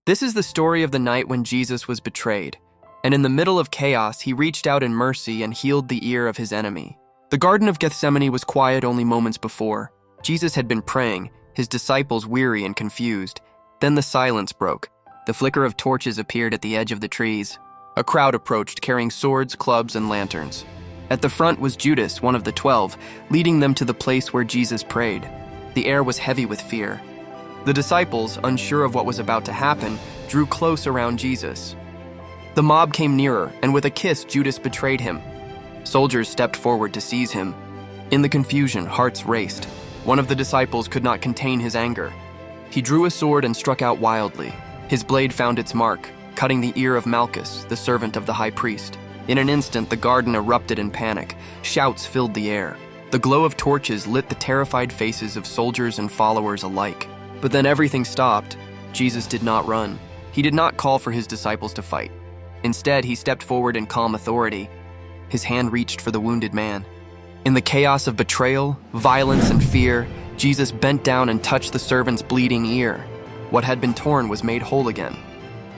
This is the story of the night when Jesus was betrayed, and in the middle of chaos, he reached out in mercy and healed the ear of his enemy. The Garden of Gethsemane was quiet only moments before. Jesus had been praying, his disciples weary and confused. Then the silence broke. The flicker of torches appeared at the edge of the trees. A crowd approached, carrying swords, clubs, and lanterns. At the front was Judas, one of the 12, leading them to the place where Jesus prayed. The air was heavy with fear. The disciples, unsure of what was about to happen, drew close around Jesus. The mob came nearer, and with a kiss, Judas betrayed him. Soldiers stepped forward to seize him. In the confusion, hearts raced. One of the disciples could not contain his anger. He drew a sword and struck out wildly. His blade found its mark, cutting the ear of Malchus, the servant of the high priest. In an instant, the garden erupted in panic. Shouts filled the air. The glow of torches lit the terrified faces of soldiers and followers alike. But then everything stopped. Jesus did not run. He did not call for his disciples to fight. Instead, he stepped forward in calm authority. His hand reached for the wounded man. In the chaos of betrayal, violence, and fear, Jesus bent down and touched the servant's bleeding ear. What had been torn was made whole again.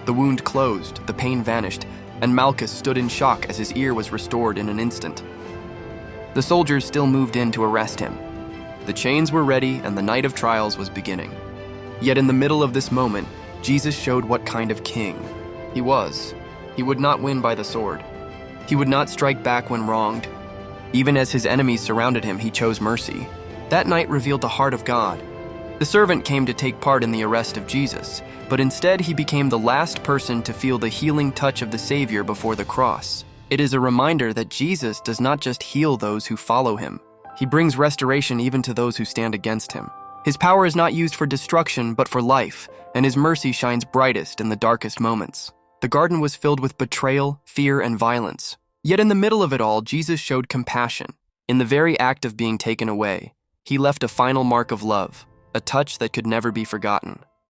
The wound closed, the pain vanished, and Malchus stood in shock as his ear was restored in an instant. The soldiers still moved in to arrest him. The chains were ready and the night of trials was beginning. Yet in the middle of this moment, Jesus showed what kind of king he was. He would not win by the sword. He would not strike back when wronged. Even as his enemies surrounded him, he chose mercy. That night revealed the heart of God. The servant came to take part in the arrest of Jesus, but instead he became the last person to feel the healing touch of the Savior before the cross. It is a reminder that Jesus does not just heal those who follow him. He brings restoration even to those who stand against him. His power is not used for destruction, but for life, and his mercy shines brightest in the darkest moments. The garden was filled with betrayal, fear, and violence. Yet in the middle of it all, Jesus showed compassion. In the very act of being taken away, he left a final mark of love, a touch that could never be forgotten.